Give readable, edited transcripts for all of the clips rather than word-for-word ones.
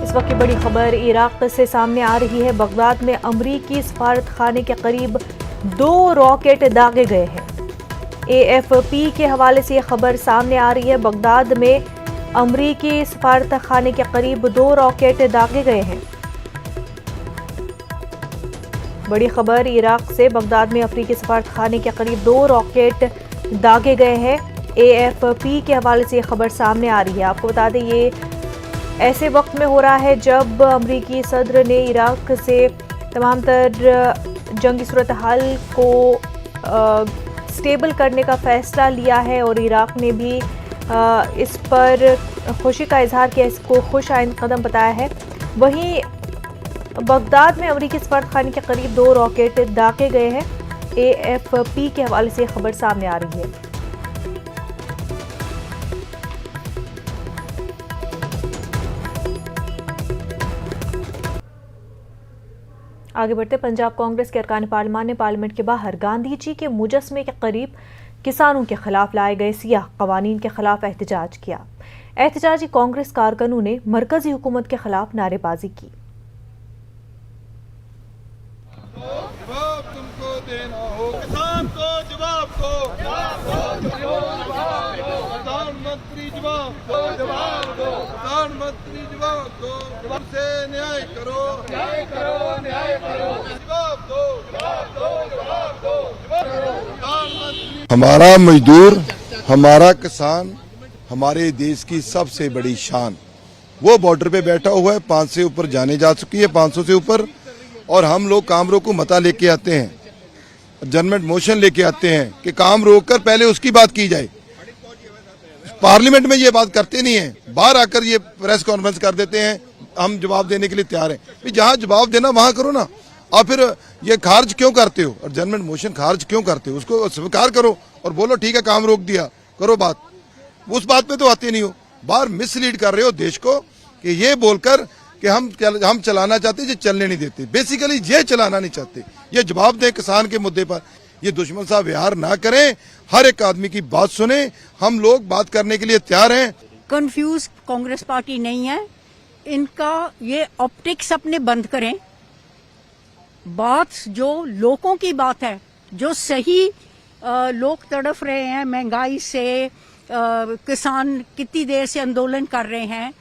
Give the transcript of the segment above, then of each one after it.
इस वक्त की बड़ी खबर इराक से सामने आ रही है। बगदाद में अमरीकी सफारत खाने के करीब 2 रॉकेट दागे गए हैं। AFP के हवाले से यह खबर सामने आ रही है। बगदाद में अमरीकी सफारत खाने के करीब 2 रॉकेट दागे गए हैं। बड़ी खबर इराक से, बगदाद में अमरीकी सफारत खाने के करीब 2 रॉकेट दागे गए हैं। AFP के हवाले से यह खबर सामने आ रही है। आपको बता दें, ये ऐसे वक्त में हो रहा है जब अमरीकी सदर ने इराक से तमाम तर जंगी सूरत हाल को स्टेबल करने का फैसला लिया है और इराक ने भी इस पर खुशी का इजहार किया, इसको खुश आइंद कदम बताया है। वहीं बगदाद में अमरीकी सफारत खाने के करीब 2 रॉकेट दागे गए हैं। AFP के हवाले से खबर सामने आ रही है। आगे बढ़ते, पंजाब कांग्रेस के अरकान पार्लियामान ने पार्लियामेंट के बाहर गांधी जी के मुजस्समे के करीब किसानों के खिलाफ लाए गए सियाह कवानीन के खिलाफ एहतजाज किया। एहतजाजी कांग्रेस कारकुनों ने मरकजी हुकूमत के खिलाफ नारेबाजी की। जवाब तुमको देना हो, किसान को जवाब दो, प्रधानमंत्री जवाब दो, प्रधानमंत्री जवाब दो, जवाब से न्याय करो, न्याय करो, न्याय करो, जवाब दो, जवाब दो, जवाब दो, प्रधानमंत्री। हमारा मजदूर, हमारा किसान हमारे देश की सबसे बड़ी शान, वो बॉर्डर पे बैठा हुआ है। 500 से ऊपर जाने जा चुकी है, 500 से ऊपर, और हम लोग काम रोको मता लेके आते हैं, जजमेंट मोशन लेके आते हैं कि काम रोककर पहले उसकी बात की जाए। पार्लियामेंट में ये बात करते नहीं है, बाहर आकर ये प्रेस कॉन्फ्रेंस कर देते हैं, हम जवाब देने के लिए तैयार हैं। जहां जवाब देना वहां करो ना, और फिर ये खारिज क्यों करते हो, और जजमेंट मोशन खारिज क्यों करते हो? उसको स्वीकार करो और बोलो ठीक है काम रोक दिया, करो बात। उस बात पे तो आते नहीं हो, बाहर मिसलीड कर रहे हो देश को कि ये बोलकर कि हम चलाना चाहते, ये चलने नहीं देते। बेसिकली ये चलाना नहीं चाहते, ये जवाब दें किसान के मुद्दे पर। ये दुश्मन साहब व्यवहार ना करें, हर एक आदमी की बात सुने, हम लोग बात करने के लिए तैयार हैं। कंफ्यूज कांग्रेस पार्टी नहीं है, इनका ये ऑप्टिक्स अपने बंद करें। बात जो लोगों की बात है, जो सही लोग तड़फ रहे हैं महंगाई से, किसान कितनी देर से आंदोलन कर रहे हैं,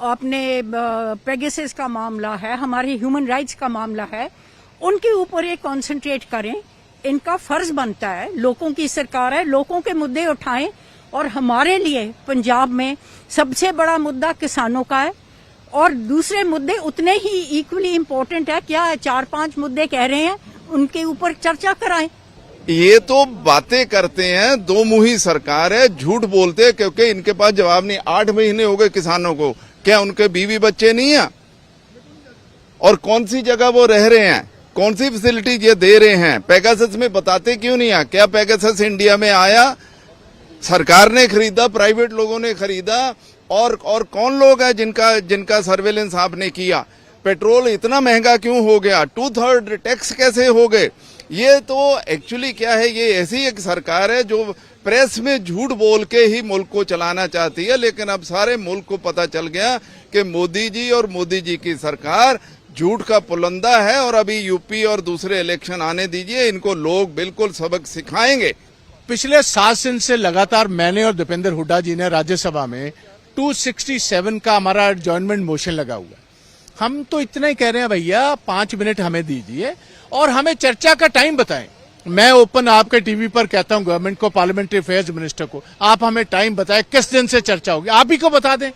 अपने पेगासस का मामला है, हमारे ह्यूमन राइट्स का मामला है, उनके ऊपर ये कंसंट्रेट करें। इनका फर्ज बनता है, लोगों की सरकार है, लोगों के मुद्दे उठाएं। और हमारे लिए पंजाब में सबसे बड़ा मुद्दा किसानों का है, और दूसरे मुद्दे उतने ही इक्वली इम्पोर्टेंट है। क्या 4-5 मुद्दे कह रहे हैं, उनके ऊपर चर्चा कराएं। ये तो बातें करते हैं, दो मुही सरकार है, झूठ बोलते हैं क्योंकि इनके पास जवाब नहीं। 8 महीने हो गए किसानों को, क्या उनके बीवी बच्चे नहीं है? और कौन सी जगह वो रह रहे हैं, कौन सी फैसिलिटी ये दे रहे हैं? पेगासस में बताते क्यों नहीं है? क्या पेगासस इंडिया में आया? सरकार ने खरीदा, प्राइवेट लोगों ने खरीदा, और कौन लोग हैं जिनका सर्वेलेंस आपने किया? पेट्रोल इतना महंगा क्यों हो गया? 2/3 टैक्स कैसे हो गए? ये तो एक्चुअली क्या है, ये ऐसी एक सरकार है जो प्रेस में झूठ बोल के ही मुल्क को चलाना चाहती है। लेकिन अब सारे मुल्क को पता चल गया कि मोदी जी और मोदी जी की सरकार झूठ का पुलंदा है। और अभी यूपी और दूसरे इलेक्शन आने दीजिए, इनको लोग बिल्कुल सबक सिखाएंगे। पिछले 7 दिन से लगातार मैंने और दीपेंद्र हुड्डा जी ने राज्यसभा में 267 का हमारा एडजॉर्नमेंट मोशन लगा हुआ है। हम तो इतना ही कह रहे हैं, भैया 5 मिनट हमें दीजिए और हमें चर्चा का टाइम बताएं। मैं ओपन आपके टीवी पर कहता हूं गवर्नमेंट को, पार्लियामेंट्री अफेयर्स मिनिस्टर को, आप हमें टाइम बताएं किस दिन से चर्चा होगी, आप ही को बता दें,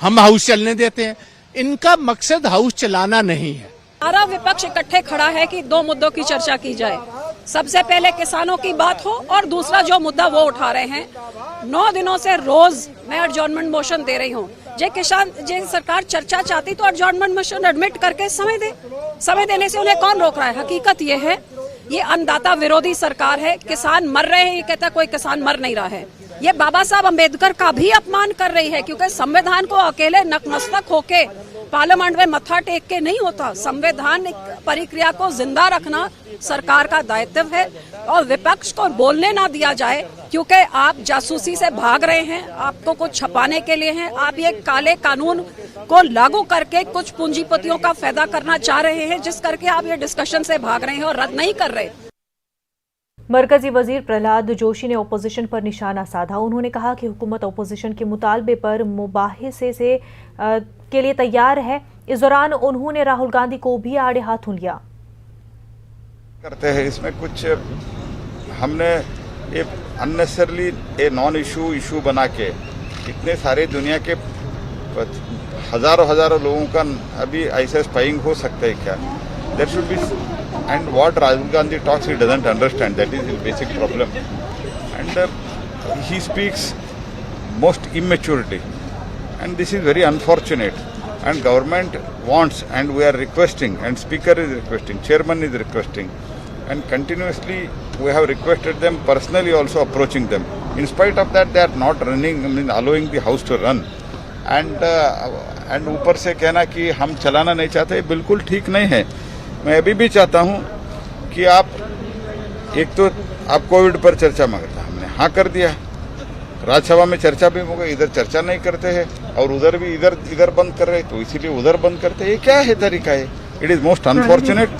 हम हाउस चलने देते हैं। इनका मकसद हाउस चलाना नहीं है। सारा विपक्ष इकट्ठे खड़ा है कि 2 मुद्दों की चर्चा की जाए। सबसे पहले किसानों की बात हो, और दूसरा जो मुद्दा वो उठा रहे हैं। 9 दिनों से रोज मैं एडजॉर्नमेंट मोशन दे रही हूँ। जे सरकार चर्चा चाहती तो एडजॉर्नमेंट मोशन एडमिट करके समय दे। समय देने से उन्हें कौन रोक रहा है? हकीकत ये है, ये अन्नदाता विरोधी सरकार है। किसान मर रहे हैं, ये कहता कोई किसान मर नहीं रहा है। ये बाबा साहब अम्बेडकर का भी अपमान कर रही है, क्योंकि संविधान को अकेले नतमस्तक होके पार्लियामेंट में मत्था टेक के नहीं होता। संविधान प्रक्रिया को जिंदा रखना सरकार का दायित्व है और विपक्ष को बोलने ना दिया जाए, क्योंकि आप जासूसी से भाग रहे हैं, आपको कुछ छपाने के लिए हैं। आप ये काले कानून को लागू करके कुछ पूंजीपतियों का फायदा करना चाह रहे हैं, जिस करके आप ये डिस्कशन से भाग रहे हैं और रद्द नहीं कर रहे। मरकजी वजीर प्रहलाद जोशी ने ओपोजिशन पर निशाना साधा। उन्होंने कहा कि हुकूमत ओपोजिशन के मुतालबे पर मुबाहिसे के लिए तैयार है। इस दौरान उन्होंने राहुल गांधी को भी आड़े हाथों लिया। करते हैं इसमें कुछ हमने एक अननेसेसरली ए नॉन इशू बना के इतने सारे दुनिया के हजारों लोगों का अभी ऐसा स्पाइंग हो सकता है क्या? There should be and what Rahul Gandhi talks he doesn't understand. That is his basic problem. And he speaks most immaturity. And this is very unfortunate. And government wants, and we are requesting, and speaker is requesting, chairman is requesting, and continuously we have requested them personally also approaching them. In spite of that, they are not running, I mean, allowing the house to run. And ऊपर से कहना कि हम चलाना नहीं चाहते, बिल्कुल ठीक नहीं है। मैं अभी भी चाहता हूं कि आप एक तो आप कोविड पर चर्चा मांगता, हमने हाँ कर दिया, राज्यसभा में चर्चा भी होगा, इधर चर्चा नहीं करते हैं और उधर भी इधर बंद कर रहे, तो इसीलिए उधर बंद करते हैं। ये क्या है तरीका है? It is most unfortunate.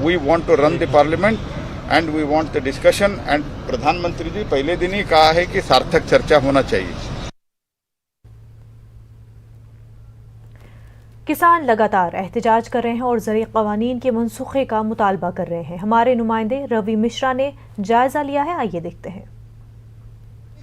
We want to run the parliament and we want the discussion. And प्रधानमंत्री जी पहले दिन ही कहा है कि सार्थक चर्चा होना चाहिए। किसान लगातार एहतजाज कर रहे हैं और ज़रूरी क़वानीन के मनसूखे का मुतालबा कर रहे हैं। हमारे नुमाइंदे रवि मिश्रा ने जायजा लिया है, आइए देखते हैं।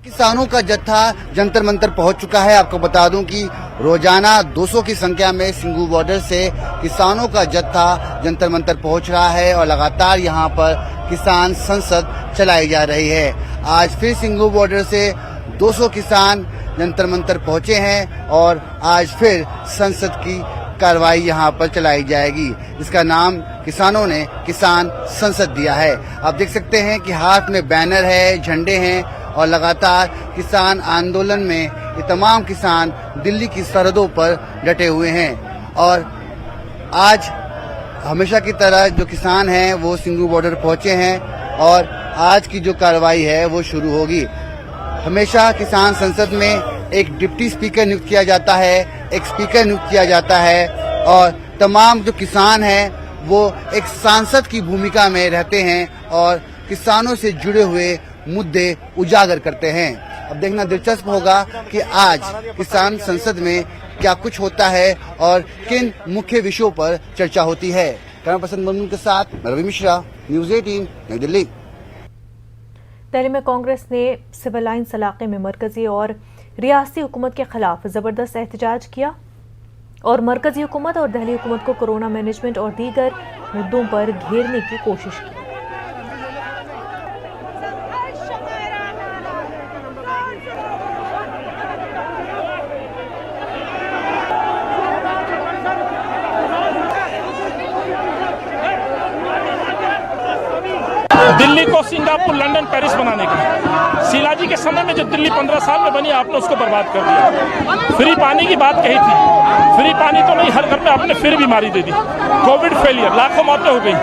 किसानों का जत्था जंतर मंतर पहुंच चुका है। आपको बता दूं कि रोजाना 200 की संख्या में सिंगू बॉर्डर से किसानों का जत्था जंतर मंतर पहुंच रहा है और लगातार यहां पर किसान संसद चलाई जा रही है। आज फिर सिंगू बॉर्डर से 200 किसान जंतर मंतर पहुंचे हैं और आज फिर संसद की कार्रवाई यहां पर चलाई जाएगी। इसका नाम किसानों ने किसान संसद दिया है। आप देख सकते हैं कि हाथ में बैनर है, झंडे हैं और लगातार किसान आंदोलन में ये तमाम किसान दिल्ली की सरहदों पर डटे हुए हैं। और आज हमेशा की तरह जो किसान हैं वो सिंगू बॉर्डर पहुंचे हैं और आज की जो कार्रवाई है वो शुरू होगी। हमेशा किसान संसद में एक डिप्टी स्पीकर नियुक्त किया जाता है, एक स्पीकर नियुक्त किया जाता है और तमाम जो किसान हैं वो एक सांसद की भूमिका में रहते हैं और किसानों से जुड़े हुए मुद्दे उजागर करते हैं। अब देखना दिलचस्प होगा कि आज किसान संसद में क्या कुछ होता है और किन मुख्य विषयों पर चर्चा होती है। कैमरा पर्सन ममनून के साथ रवि मिश्रा, न्यूज 18, नई दिल्ली। दिल्ली में कांग्रेस ने सिविल लाइन्स इलाके में मरकजी और रियासती हुकूमत के खिलाफ जबरदस्त एहतजाज किया और मरकजी हुकूमत और दिल्ली हुकूमत को कोरोना मैनेजमेंट और दीगर मुद्दों पर घेरने की कोशिश की। दिल्ली को सिंगापुर, लंदन, पेरिस बनाने की शिलाजी के समय में जो दिल्ली 15 साल में बनी, आपने उसको बर्बाद कर दिया। फ्री पानी की बात कही थी, फ्री पानी तो नहीं, हर घर में आपने फिर बीमारी दे दी। कोविड फेलियर, लाखों मौतें हो गई,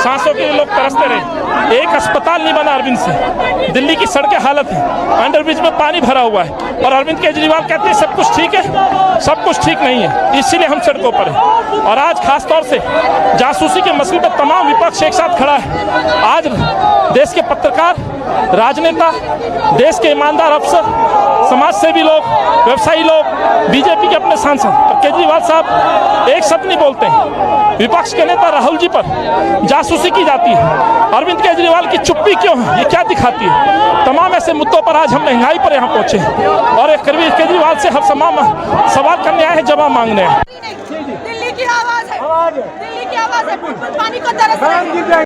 सांसों के लिए लोग तरसते रहे। एक अस्पताल नहीं बना अरविंद से। दिल्ली की सड़कें हालत है, अंडरब्रिज में पानी भरा हुआ है और अरविंद केजरीवाल कहते हैं सब कुछ ठीक है। सब कुछ ठीक नहीं है, इसीलिए हम सड़कों पर हैं। और आज खासतौर से जासूसी के मसले पर तमाम विपक्ष एक साथ खड़ा है। आज देश के पत्रकार, राजनेता, देश के ईमानदार अफसर, समाजसेवी लोग, व्यवसायी लोग, बीजेपी के अपने सांसद और केजरीवाल साहब एक शब्द नहीं बोलते हैं। विपक्ष के नेता राहुल जी पर जासूसी की जाती है। अरविंद केजरीवाल की चुप्पी क्यों है, ये क्या दिखाती है? तमाम ऐसे मुद्दों पर आज हम महंगाई पर यहाँ पहुंचे और एक केजरीवाल से हम तमाम सवाल करने आए हैं, जवाब मांगने आए। दिल्ली की आवाज है, दिल्ली की आवाज है, पानी को तरस रही है।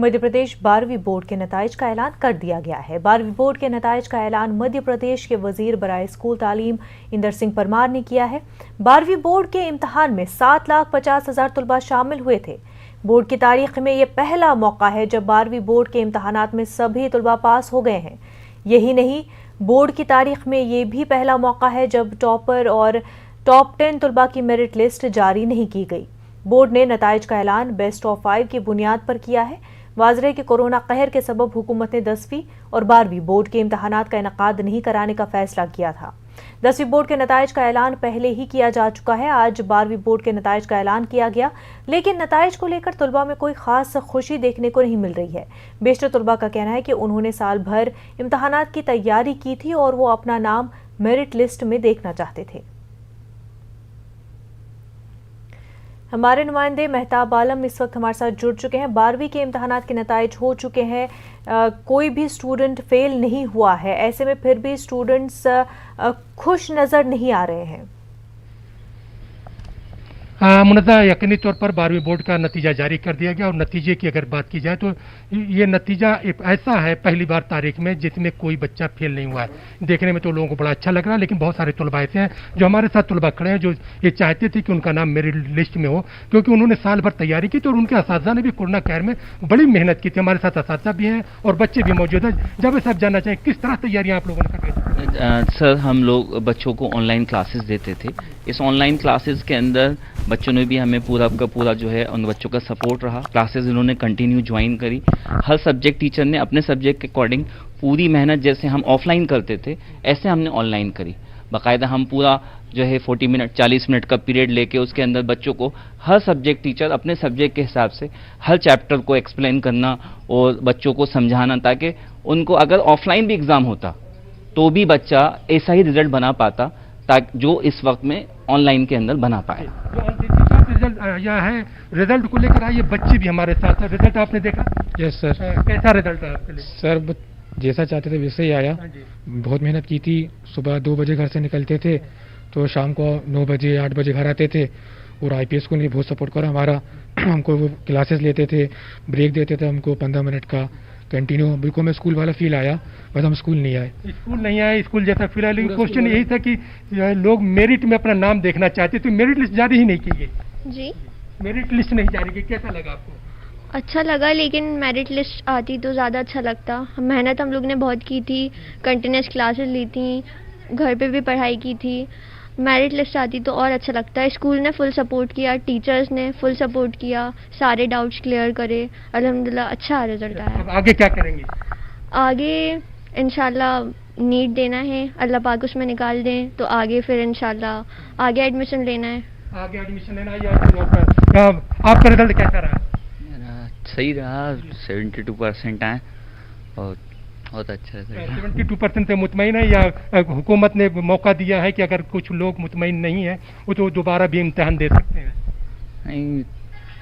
मध्य प्रदेश 12वीं बोर्ड के नताइज का ऐलान कर दिया गया है। 12वीं बोर्ड के नताइज का ऐलान मध्य प्रदेश के वजीर बराए स्कूल तालीम इंदर सिंह परमार ने किया है। 12वीं बोर्ड के इम्तिहान में 7,50,000 तलबा शामिल हुए थे। बोर्ड की तारीख में ये पहला मौका है जब 12वीं बोर्ड के इम्तिहानात में सभी तलबा पास हो गए हैं। यही नहीं, बोर्ड की तारीख में ये भी पहला मौका है जब टॉपर और टॉप 10 तलबा की मेरिट लिस्ट जारी नहीं की गई। बोर्ड ने नताइज का ऐलान बेस्ट ऑफ 5 की बुनियाद पर किया है। वाज़ है कि कोरोना कहर के सबब हुकूमत ने 10वीं और 12वीं बोर्ड के इम्तिहानात का इनकाद नहीं कराने का फैसला किया था। 10वीं बोर्ड के नताइज का ऐलान पहले ही किया जा चुका है। आज 12वीं बोर्ड के नताइज का ऐलान किया गया, लेकिन नताइज को लेकर तलबा में कोई खास खुशी देखने को नहीं मिल रही है। बेशतर तलबा का कहना है कि उन्होंने साल भर इम्तिहानात की तैयारी की थी और वो अपना नाम मेरिट लिस्ट में देखना चाहते थे। हमारे नुमाइंदे मेहताब आलम इस वक्त हमारे साथ जुड़ चुके हैं। 12वीं के इम्तिहानात के नताइज हो चुके हैं, कोई भी स्टूडेंट फेल नहीं हुआ है, ऐसे में फिर भी स्टूडेंट्स खुश नज़र नहीं आ रहे हैं। मुनज़्ज़ा यकीनी तौर पर 12वीं बोर्ड का नतीजा जारी कर दिया गया और नतीजे की अगर बात की जाए तो ये नतीजा ऐसा है पहली बार तारीख में जिसमें कोई बच्चा फेल नहीं हुआ है। देखने में तो लोगों को बड़ा अच्छा लग रहा है, लेकिन बहुत सारे तलबा ऐसे हैं जो हमारे साथ तलबा खड़े हैं जो ये चाहते थे कि उनका नाम मेरिट लिस्ट में हो, क्योंकि उन्होंने साल भर तैयारी की थी और उनके असातिज़ा ने भी कोरोना कहर में बड़ी मेहनत की थी। हमारे साथ असातिज़ा भी हैं और बच्चे भी मौजूद हैं। जब साहब जानना चाहिए किस तरह तैयारियाँ आप लोगों ने कर? सर, हम लोग बच्चों को ऑनलाइन क्लासेस देते थे। इस ऑनलाइन क्लासेस के अंदर बच्चों ने भी हमें पूरा का पूरा जो है उन बच्चों का सपोर्ट रहा। क्लासेस इन्होंने कंटिन्यू ज्वाइन करी। हर सब्जेक्ट टीचर ने अपने सब्जेक्ट के अकॉर्डिंग पूरी मेहनत जैसे हम ऑफलाइन करते थे ऐसे हमने ऑनलाइन करी। बाकायदा हम पूरा जो है 40 मिनट 40 मिनट का पीरियड लेके उसके अंदर बच्चों को हर सब्जेक्ट टीचर अपने सब्जेक्ट के हिसाब से हर चैप्टर को एक्सप्लेन करना और बच्चों को समझाना, ताकि उनको अगर ऑफलाइन भी एग्ज़ाम होता तो भी बच्चा ऐसा ही रिजल्ट बना पाता ताकि जो इस वक्त में ऑनलाइन के अंदर बना पाए। रिजल्ट आया है, रिजल्ट को लेकर आइए, बच्चे भी हमारे साथ हैं। रिजल्ट आपने देखा? Yes sir. कैसा रिजल्ट है आपके लिए? सर जैसा चाहते थे वैसे ही आया। बहुत मेहनत की थी। सुबह 2 बजे घर से निकलते थे तो शाम को 9 बजे 8 बजे घर आते थे और IPS को बहुत सपोर्ट करा हमारा। हमको वो क्लासेस लेते थे, ब्रेक देते थे हमको 15 मिनट का कंटिन्यू। बिल्कुल में स्कूल वाला फील आया, बस हम स्कूल नहीं आए। स्कूल नहीं आए, स्कूल जैसा फील आया, लेकिन क्वेश्चन यही था कि लोग मेरिट में अपना नाम देखना चाहते थे। मेरिट लिस्ट जारी ही नहीं की गई। जी, मेरिट लिस्ट नहीं जारी की, कैसा लगा आपको? अच्छा लगा, लेकिन मेरिट लिस्ट आती तो ज़्यादा अच्छा लगता। मेहनत हम लोग ने बहुत की थी, कंटिन्यूस क्लासेस ली थी, घर पे भी पढ़ाई की थी। मेरिट लिस्ट आती तो और अच्छा लगता है। स्कूल ने फुल सपोर्ट किया, टीचर्स ने फुल सपोर्ट किया, सारे डाउट्स क्लियर करे। अल्हम्दुलिल्लाह अच्छा रिजल्ट आया। अब आगे क्या करेंगे? आगे इंशाल्लाह नीट देना है, अल्लाह पाक उसमें निकाल दें तो आगे फिर इंशाल्लाह आगे एडमिशन लेना है। आगे एडमिशन लेना है। आपका रिजल्ट कैसा रहा? सही रहा, 72% आए और बहुत अच्छा है। 72% से मुतमईन है या हुकूमत ने मौका दिया है कि अगर कुछ लोग मुतमईन नहीं है वो तो दोबारा भी इम्तिहान दे सकते हैं? नहीं,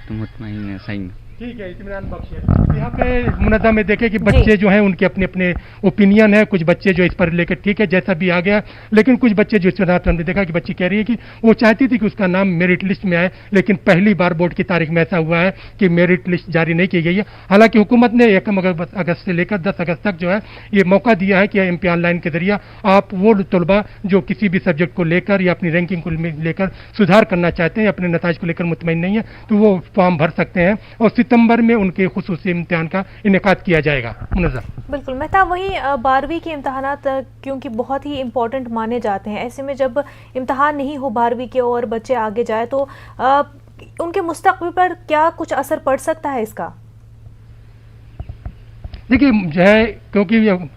तो मुतमईन है, सही में ठीक है, इत्मीनान बख्शिए। यहाँ पे मुनज़्ज़ा में देखे कि बच्चे जो हैं उनके अपने अपने ओपिनियन है। कुछ बच्चे जो इस पर लेकर ठीक है जैसा भी आ गया, लेकिन कुछ बच्चे जो इस पर हमने देखा कि बच्ची कह रही है कि वो चाहती थी कि उसका नाम मेरिट लिस्ट में आए, लेकिन पहली बार बोर्ड की तारीख में ऐसा हुआ है कि मेरिट लिस्ट जारी नहीं की गई है। हालांकि हुकूमत ने 1 अगस्त से लेकर 10 अगस्त तक जो है ये मौका दिया है कि MP ऑनलाइन के जरिए आप वो तलबा जो किसी भी सब्जेक्ट को लेकर या अपनी रैंकिंग को लेकर सुधार करना चाहते हैं, अपने नताइज को लेकर मुतमईन नहीं है, तो वो फॉर्म भर सकते हैं और सितंबर में उनके खुसूसी इम्तिहान का इनेकाद किया जाएगा। मुनज़्ज़ा बिल्कुल मेहता, वहीं 12वीं के इम्तिहानात क्योंकि बहुत ही इम्पोर्टेंट माने जाते हैं, ऐसे में जब इम्तिहान नहीं हो 12वीं के और बच्चे आगे जाए तो उनके मुस्तक़बिल पर क्या कुछ असर पड़ सकता है इसका? देखिए जो है, क्योंकि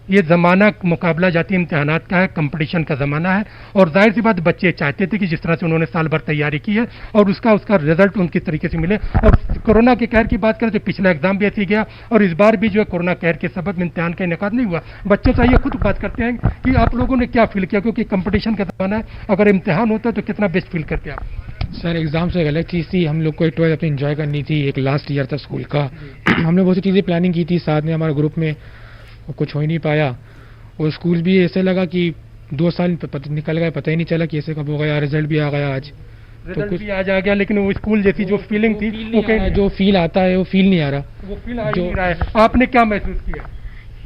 ये ज़माना मुकाबला जाती इम्तिहानात का है, कंपटीशन का ज़माना है और जाहिर सी बात बच्चे चाहते थे कि जिस तरह से उन्होंने साल भर तैयारी की है और उसका रिजल्ट उनकी तरीके से मिले। और कोरोना के कहर की बात करें तो पिछला एग्जाम भी ऐसे गया और इस बार भी जो है कोरोना कहर के सबब इम्तिहान का इनेकाद नहीं हुआ। बच्चों से ये खुद बात करते हैं कि आप लोगों ने क्या फील किया, क्योंकि कंपटीशन का ज़माना है, अगर इम्तिहान होता तो कितना बेस्ट फील करते आप? सर एग्ज़ाम से अलग चीज़ थी, हम लोग को एक 12th अपनी इंजॉय करनी थी, एक लास्ट ईयर था स्कूल का। हमने बहुत सी चीज़ें प्लानिंग की थी साथ में हमारे ग्रुप में, कुछ हो ही नहीं पाया और स्कूल भी ऐसे लगा कि 2 साल निकल गए, पता ही नहीं चला कि ऐसे कब हो गया। रिजल्ट भी आ गया आज, रिजल्ट भी आज आ गया, लेकिन वो स्कूल जैसी जो फीलिंग थी वो कहीं जो फील आता है वो फील नहीं आ रहा। वो फील आ ही नहीं रहा है। आपने क्या महसूस किया?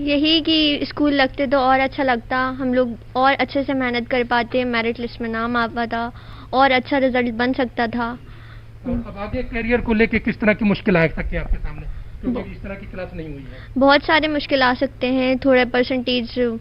यही कि स्कूल लगते तो और अच्छा लगता, हम लोग और अच्छे से मेहनत कर पाते, मेरिट लिस्ट में नाम आ पाता और अच्छा रिजल्ट बन सकता था। अब आगे करियर को लेके किस तरह की मुश्किल आ सकती है आपके सामने, क्योंकि इस तरह की क्लास नहीं हुई है? बहुत सारे मुश्किल आ सकते हैं, थोड़े परसेंटेज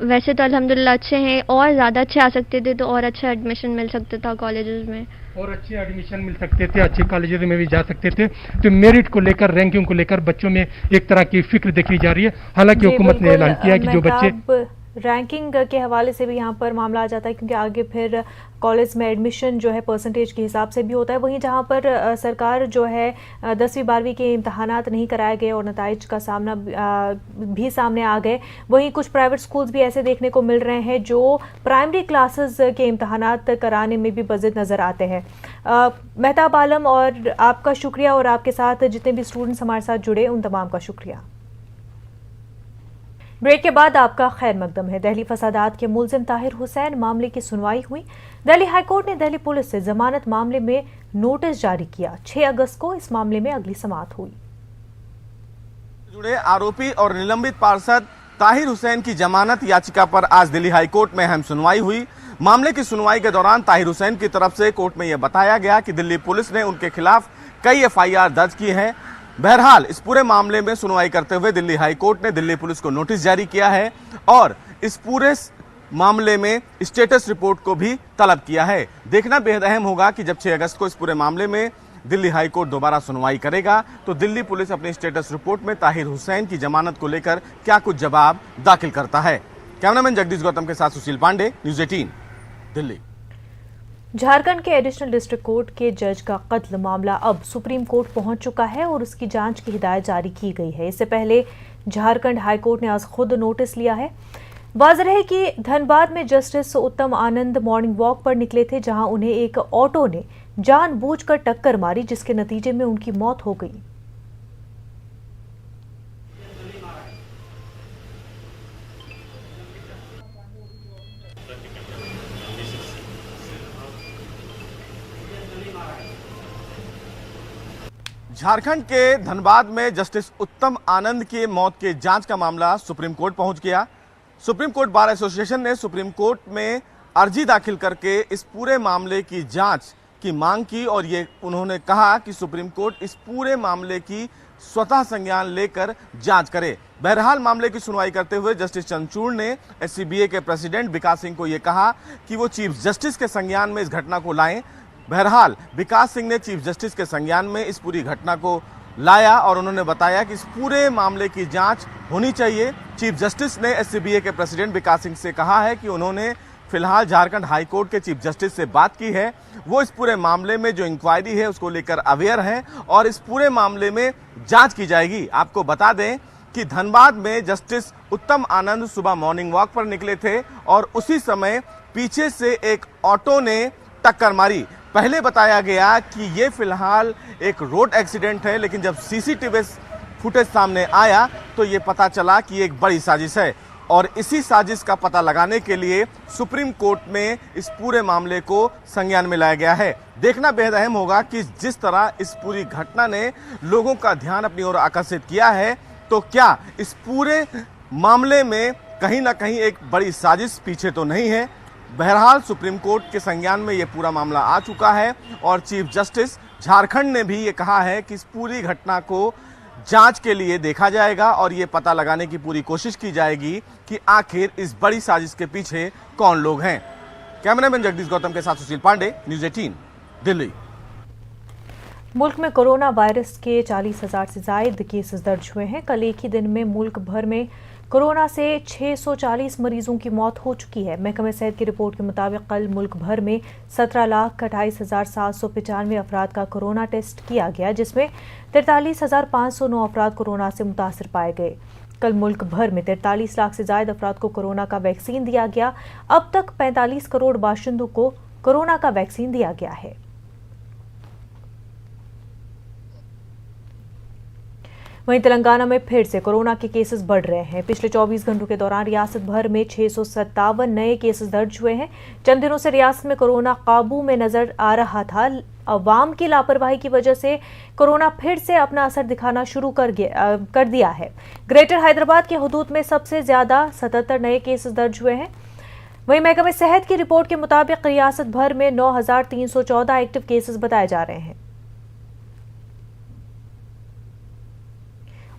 वैसे तो अल्हम्दुलिल्लाह अच्छे हैं, और ज़्यादा अच्छे आ सकते थे तो और अच्छा एडमिशन मिल सकता था कॉलेजेस में, और अच्छे एडमिशन मिल सकते थे, अच्छे कॉलेजेस में भी जा सकते थे। तो मेरिट को लेकर, रैंकिंग को लेकर बच्चों में एक तरह की फिक्र देखी जा रही है। हालांकि हुकूमत ने ऐलान किया कि जो बच्चे रैंकिंग के हवाले से भी यहाँ पर मामला आ जाता है, क्योंकि आगे फिर कॉलेज में एडमिशन जो है परसेंटेज के हिसाब से भी होता है। वहीं जहाँ पर सरकार जो है 10वीं 12वीं के इम्तहानात नहीं कराए गए और नताइज का सामना भी सामने आ गए, वहीं कुछ प्राइवेट स्कूल्स भी ऐसे देखने को मिल रहे हैं जो प्राइमरी क्लासेस के इम्तहानात कराने में भी बज़िद नज़र आते हैं। मेहताब आलम, और आपका शुक्रिया, और आपके साथ जितने भी स्टूडेंट्स हमारे साथ जुड़े उन तमाम का शुक्रिया। ब्रेक के बाद आपका खैर मकदम है। दिल्ली फसादात के मुलजिम ताहिर हुसैन मामले की सुनवाई हुई। दिल्ली हाईकोर्ट ने दिल्ली पुलिस से जमानत मामले में नोटिस जारी किया। 6 अगस्त को इस मामले में अगली समाअत हुई। जुड़े आरोपी और निलंबित पार्षद ताहिर हुसैन की जमानत याचिका पर आज दिल्ली हाईकोर्ट में अहम सुनवाई हुई। मामले की सुनवाई के दौरान ताहिर हुसैन की तरफ से कोर्ट में यह बताया गया कि दिल्ली पुलिस ने उनके खिलाफ कई FIR दर्ज की है। बहरहाल इस पूरे मामले में सुनवाई करते हुए दिल्ली हाईकोर्ट ने दिल्ली पुलिस को नोटिस जारी किया है और इस पूरे मामले में स्टेटस रिपोर्ट को भी तलब किया है। देखना बेहद अहम होगा कि जब 6 अगस्त को इस पूरे मामले में दिल्ली हाईकोर्ट दोबारा सुनवाई करेगा तो दिल्ली पुलिस अपनी स्टेटस रिपोर्ट में ताहिर हुसैन की जमानत को लेकर क्या कुछ जवाब दाखिल करता है। कैमरामैन जगदीश गौतम के साथ सुशील पांडे, न्यूज़ 18 दिल्ली। झारखंड के एडिशनल डिस्ट्रिक्ट कोर्ट के जज का कत्ल मामला अब सुप्रीम कोर्ट पहुंच चुका है और उसकी जांच की हिदायत जारी की गई है। इससे पहले झारखंड हाईकोर्ट ने आज खुद नोटिस लिया है। वाज़ेह है कि धनबाद में जस्टिस उत्तम आनंद मॉर्निंग वॉक पर निकले थे, जहां उन्हें एक ऑटो ने जानबूझकर टक्कर मारी, जिसके नतीजे में उनकी मौत हो गई। झारखंड के धनबाद में जस्टिस उत्तम आनंद की मौत के जांच का मामला सुप्रीम कोर्ट पहुंच गया। सुप्रीम कोर्ट बार एसोसिएशन ने सुप्रीम कोर्ट में अर्जी दाखिल करके इस पूरे मामले की जांच की मांग की और ये उन्होंने कहा कि सुप्रीम कोर्ट इस पूरे मामले की स्वतः संज्ञान लेकर जांच करे। बहरहाल मामले की सुनवाई करते हुए जस्टिस चंद्रचूड़ ने SCBA के प्रेसिडेंट विकास सिंह को यह कहा कि वो चीफ जस्टिस के संज्ञान में इस घटना को लाएं। बहरहाल विकास सिंह ने चीफ जस्टिस के संज्ञान में इस पूरी घटना को लाया और उन्होंने बताया कि इस पूरे मामले की जांच होनी चाहिए। चीफ जस्टिस ने SCBA के प्रेसिडेंट विकास सिंह से कहा है कि उन्होंने फिलहाल झारखंड हाईकोर्ट के चीफ जस्टिस से बात की है, वो इस पूरे मामले में जो इंक्वायरी है उसको लेकर अवेयर हैं और इस पूरे मामले में जांच की जाएगी। आपको बता दें कि धनबाद में जस्टिस उत्तम आनंद सुबह मॉर्निंग वॉक पर निकले थे और उसी समय पीछे से एक ऑटो ने टक्कर मारी। पहले बताया गया कि ये फिलहाल एक रोड एक्सीडेंट है, लेकिन जब CCTV फुटेज सामने आया तो ये पता चला कि एक बड़ी साजिश है और इसी साजिश का पता लगाने के लिए सुप्रीम कोर्ट में इस पूरे मामले को संज्ञान में लाया गया है। देखना बेहद अहम होगा कि जिस तरह इस पूरी घटना ने लोगों का ध्यान अपनी ओर आकर्षित किया है, तो क्या इस पूरे मामले में कहीं ना कहीं एक बड़ी साजिश पीछे तो नहीं है। बहरहाल सुप्रीम कोर्ट के संज्ञान में यह पूरा मामला आ चुका है और चीफ जस्टिस झारखंड ने भी ये कहा है कि इस पूरी घटना को जांच के लिए देखा जाएगा और ये पता लगाने की पूरी कोशिश की जाएगी कि आखिर इस बड़ी साजिश के पीछे कौन लोग हैं। कैमरामैन जगदीश गौतम के साथ सुशील पांडे, न्यूज़ 18 दिल्ली। मुल्क में कोरोना वायरस के 40,000 से ज्यादा केसेस दर्ज हुए हैं। कल एक ही दिन में मुल्क भर में कोरोना से 640 मरीजों की मौत हो चुकी है। महकमे सेहत की रिपोर्ट के मुताबिक कल मुल्क भर में 17,28,795 अफराद का कोरोना टेस्ट किया गया, जिसमें 43,509 अफराद कोरोना से मुतासर पाए गए। कल मुल्क भर में 43 लाख से ज्यादा अफराद को कोरोना का वैक्सीन दिया गया। अब तक 45 करोड़ बाशिंदों को कोरोना का वैक्सीन दिया गया है। वहीं तेलंगाना में फिर से कोरोना के केसेस बढ़ रहे हैं। पिछले 24 घंटों के दौरान रियासत भर में 657 नए केसेस दर्ज हुए हैं। चंद दिनों से रियासत में कोरोना काबू में नजर आ रहा था। अवाम की लापरवाही की वजह से कोरोना फिर से अपना असर दिखाना शुरू कर दिया है। ग्रेटर हैदराबाद के हुदूद में सबसे ज्यादा 77 नए केसेस दर्ज हुए हैं। वहीं महकमे सेहत की रिपोर्ट के मुताबिक रियासत भर में 9,314 एक्टिव केसेस बताए जा रहे हैं।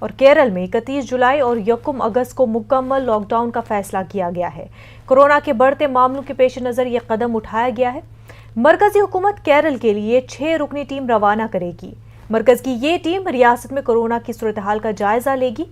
और केरल में 31 जुलाई और 1 अगस्त को मुकम्मल लॉकडाउन का फैसला किया गया है। कोरोना के बढ़ते मामलों के पेश नजर यह कदम उठाया गया है। मरकजी हुकूमत केरल के लिए 6 रुकनी टीम रवाना करेगी। मरकज की ये टीम रियासत में कोरोना की सूरत हाल का जायजा लेगी।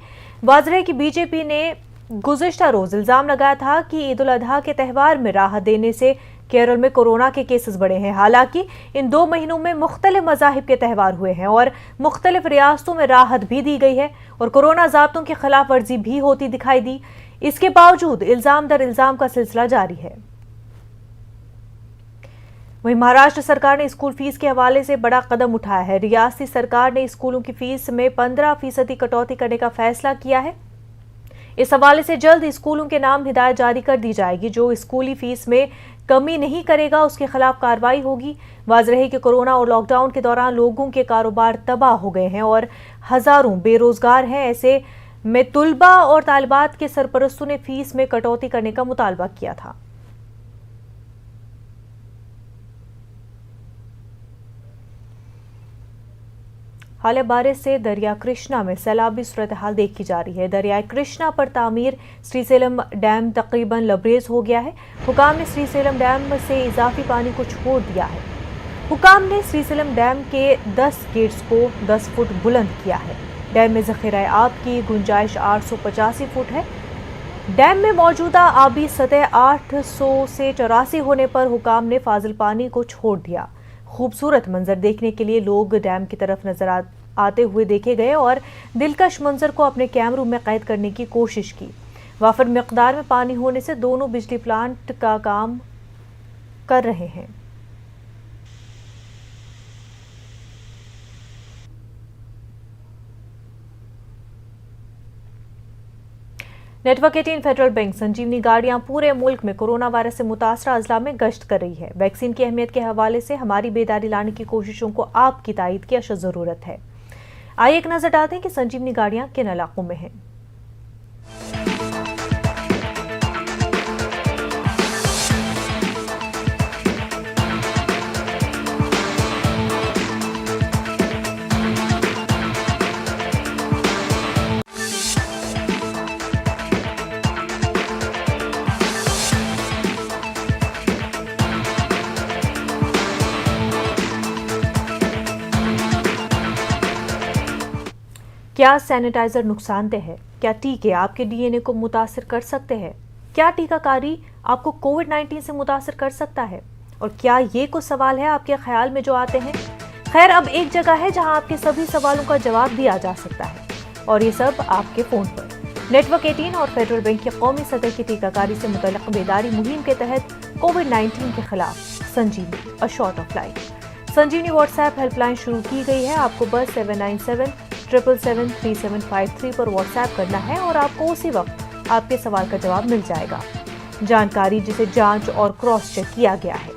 वाज़ेह है कि बीजेपी ने गुज़िश्ता रोज इल्जाम लगाया था कि ईद उल अजहा के त्यौहार में राहत देने से केरल में कोरोना के केसेस बढ़े हैं। हालांकि इन 2 महीनों में मुख्तलिफ मज़ाहिब के त्यौहार हुए हैं और मुख्तलिफ रियासतों में राहत भी दी गई है और कोरोना ज़ाब्तों की खिलाफ वर्जी भी होती दिखाई दी। इसके बावजूद इल्जाम दर इल्जाम का सिलसिला जारी है। वहीं महाराष्ट्र सरकार ने स्कूल फीस के हवाले से बड़ा कदम उठाया है। रियासती सरकार ने स्कूलों की फीस में 15% कटौती करने का फैसला किया है। इस हवाले से जल्द स्कूलों के नाम हिदायत जारी कर दी जाएगी। जो स्कूली फीस में कमी नहीं करेगा उसके खिलाफ कार्रवाई होगी। वाज़ेह है कि कोरोना और लॉकडाउन के दौरान लोगों के कारोबार तबाह हो गए हैं और हजारों बेरोजगार हैं। ऐसे में तुलबा और तालिबात के सरपरस्तों ने फीस में कटौती करने का मुतालबा किया था। हाल बारिश से दरिया कृष्णा में सैलाबी सूरत हाल देखी जा रही है। दरियाई कृष्णा पर तामीर श्रीसेलम डैम तकरीबन लबरेज हो गया है। हुकाम ने श्रीसेलम डैम से इजाफी पानी को छोड़ दिया है। हुकाम ने श्रीसेलम डैम के 10 गेट्स को 10 फुट बुलंद किया है। डैम में ज़ख़ीरा आब की गुंजाइश 885 फुट है। डैम में मौजूदा आबी सतह 800 से 84 होने पर हुकाम ने फाजिल पानी को छोड़ दिया। खूबसूरत मंजर देखने के लिए लोग डैम की तरफ नजर आते हुए देखे गए और दिलकश मंजर को अपने कैमरों में कैद करने की कोशिश की। वाफर मिकदार में पानी होने से दोनों बिजली प्लांट का काम कर रहे हैं। नेटवर्क 18 फेडरल बैंक संजीवनी गाड़ियां पूरे मुल्क में कोरोना वायरस से मुतासरा अजला में गश्त कर रही है। वैक्सीन की अहमियत के हवाले से हमारी बेदारी लाने की कोशिशों को आपकी तायद की अशद जरूरत है। आइए एक नजर डालते हैं कि संजीवनी गाड़ियां किन इलाकों में हैं। क्या सैनिटाइजर नुकसानदेह है? क्या टीके आपके डीएनए को मुतासिर कर सकते हैं? क्या टीकाकारी आपको कोविड-19 से मुतासिर कर सकता है? और क्या ये कुछ सवाल है आपके ख्याल में जो आते हैं? खैर, अब एक जगह है जहां आपके सभी सवालों का जवाब दिया जा सकता है और ये सब आपके फोन पर। नेटवर्क 18 और फेडरल बैंक की कौमी सतह की टीकाकारी से मुतल्लिक़ बेदारी मुहिम के तहत कोविड-19 के खिलाफ Sanjeevani a shot of life Sanjeevani WhatsApp helpline शुरू की गई है। आपको बस 7977773753 पर व्हाट्सएप करना है और आपको उसी वक्त आपके सवाल का जवाब मिल जाएगा। जानकारी जिसे जांच और क्रॉस चेक किया गया है।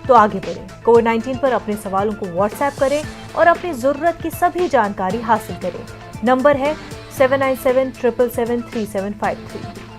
तो आगे बढ़ें, कोविड-19 पर अपने सवालों को व्हाट्सएप करें और अपनी जरूरत की सभी जानकारी हासिल करें। नंबर है 7977773753।